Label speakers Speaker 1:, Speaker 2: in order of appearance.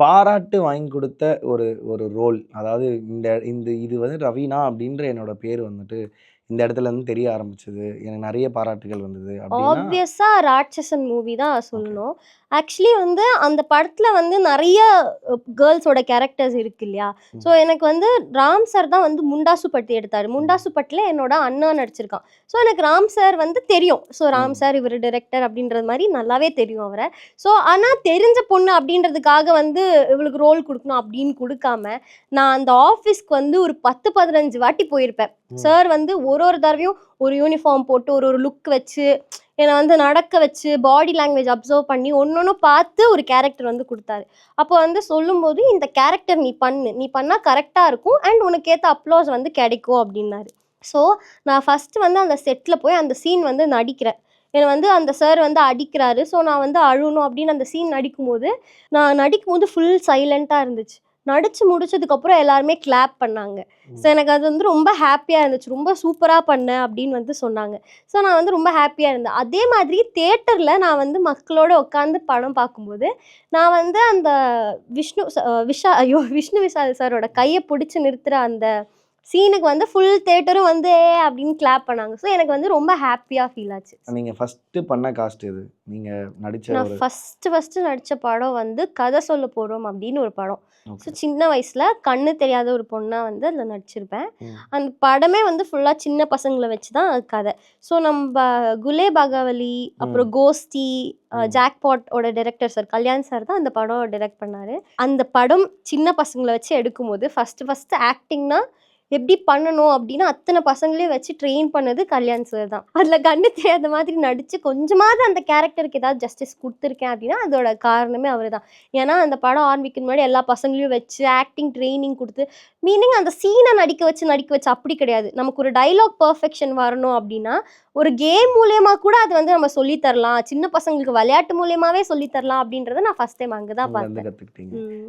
Speaker 1: பாராட்டு வாங்கி கொடுத்த ஒரு ஒரு ரோல். அதாவது இந்த இந்த இது வந்து ரவீனா அப்படின்ற என்னோட பேர் வந்துட்டு இந்த இடத்துல இருந்து தெரிய ஆரம்பிச்சது. எனக்கு நெறைய பாராட்டுகள் வந்தது அப்படின்னா
Speaker 2: ஆப்வியஸா ராட்சசன் மூவி தான்
Speaker 1: ஓகே.
Speaker 2: சொல்லணும். ஆக்சுவலி வந்து அந்த படத்துல வந்து நெறைய கேர்ள்ஸோட கேரக்டர்ஸ் இருக்கு இல்லையா? ஸோ
Speaker 1: ம்.
Speaker 2: எனக்கு வந்து ராம் சார் தான் வந்து முண்டாசு பட்டு எடுத்தாரு.
Speaker 1: ம்.
Speaker 2: முண்டாசு பட்டுல என்னோட அண்ணா நடிச்சிருக்கான். ஸோ எனக்கு ராம் சார் வந்து தெரியும். ஸோ ராம்
Speaker 1: ம்.
Speaker 2: சார் இவரு டைரக்டர் அப்படின்றது மாரி நல்லாவே தெரியும் அவர. ஸோ ஆனா தெரிஞ்ச பொண்ணு அப்படின்றதுக்காக வந்து இவளுக்கு ரோல் குடுக்கணும் அப்படின்னு குடுக்காம, நான் அந்த ஆஃபீஸ்க்கு வந்து ஒரு 10, 15 வாட்டி போயிருப்பேன்.
Speaker 1: ம்.
Speaker 2: சார் வந்து ஒரு ஒரு தடவையும் ஒரு யூனிஃபார்ம் போட்டு ஒரு ஒரு லுக் வச்சு என்ன வந்து நடக்க வச்சு பாடி லாங்குவேஜ் அப்சர்வ் பண்ணி ஒன்னொன்னும் பார்த்து ஒரு கேரக்டர் வந்து கொடுத்தாரு. அப்போ வந்து சொல்லும்போது இந்த கேரக்டர் நீ பண்ணு, நீ பண்ணா கரெக்டா இருக்கும் அண்ட் உனக்கு ஏத்த அப்ளாஸ் வந்து கிடைக்கும் அப்படின்னாரு. ஸோ நான் ஃபர்ஸ்ட் வந்து அந்த செட்ல போய் அந்த சீன் வந்து நடிக்கிறேன். என்னை வந்து அந்த சார் வந்து அடிக்கிறாரு. ஸோ நான் வந்து அழுணும் அப்படின்னு அந்த சீன் நடிக்கும்போது நான் நடிக்கும்போது ஃபுல் சைலண்ட்டாக இருந்துச்சு. நடிச்சு முடிச்சதுக்கப்புறம் எல்லாருமே கிளாப் பண்ணாங்க. ஸோ
Speaker 1: ம்.
Speaker 2: எனக்கு அது வந்து ரொம்ப ஹாப்பியாக இருந்துச்சு. ரொம்ப சூப்பராக பண்ண அப்படின்னு வந்து சொன்னாங்க. ஸோ நான் வந்து ரொம்ப ஹாப்பியாக இருந்தேன். அதே மாதிரி தியேட்டர்ல நான் வந்து மக்களோட உட்காந்து படம் பார்க்கும்போது, நான் வந்து அந்த விஷ்ணு ச விஷா ஐயோ! விஷ்ணு விஷால் சாரோட கைய புடிச்சு நிறுத்துற அந்த சீனுக்கு வந்து ஃபுல் தியேட்டரும் வந்து ஏ அப்படின்னு கிளாப் பண்ணாங்க. ஸோ எனக்கு வந்து ரொம்ப ஹாப்பியா ஃபீல் ஆச்சு.
Speaker 1: நீங்க ஃபர்ஸ்ட் பண்ண காஸ்ட் எது? நீங்க நடிச்ச
Speaker 2: நான்
Speaker 1: ஒரு
Speaker 2: ஃபர்ஸ்ட்டு நடிச்ச படம் வந்து கதை சொல்ல போறோம் அப்படின்னு ஒரு படம். So
Speaker 1: okay.
Speaker 2: சின்ன வயசுல கண்ணு தெரியாத ஒரு பொண்ணா வந்து அதில நடிச்சிருப்பேன்.
Speaker 1: ம்.
Speaker 2: அந்த படமே வந்து ஃபுல்லா சின்ன பசங்கள வச்சு தான் கதை. ஸோ நம்ப குலே பாகாவலி,
Speaker 1: ம்.
Speaker 2: அப்புறம் கோஸ்டி,
Speaker 1: ம்.
Speaker 2: ஜாக்பாட் ஓட டைரக்டர் சார் கல்யாண் சார் தான் அந்த படம் டைரக்ட் பண்ணாரு. அந்த படம் சின்ன பசங்கள வச்சு எடுக்கும்போது ஃபர்ஸ்ட்டு ஆக்டிங்னா எப்படி பண்ணணும் அப்படின்னு அத்தன பசங்களையும் வச்சு ட்ரெயின் பண்ணது கல்யாண் சார் தான். அதில கண்ணு தெரியாத மாதிரி நடிச்சு கொஞ்சமாவது அந்த கேரக்டருக்கு ஏதாவது ஜஸ்டிஸ் குடுத்துருக்கேன் அப்படின்னா, அதோட காரணமே அவரு தான். ஏன்னா அந்த படம் ஆரம்பிக்கும் முன்னாடி எல்லா பசங்களையும் வச்சு ஆக்டிங் ட்ரெய்னிங் குடுத்து, மீனிங் அந்த சீன நடிக்க வச்சு அப்படி கிடையாது. நமக்கு ஒரு டயலாக் பெர்ஃபெக்ஷன் வரணும் அப்படின்னா, ஒரு கேம் மூலியமா கூட அது வந்து நம்ம சொல்லி தரலாம். சின்ன பசங்களுக்கு விளையாட்டு மூலியமாவே சொல்லி தரலாம் அப்படின்றத நான் ஃபர்ஸ்ட் டைம் அங்க தான்
Speaker 1: அங்க இருந்து
Speaker 2: பார்த்தேன்.
Speaker 1: கத்துக்கிட்டீங்க.
Speaker 2: ம்.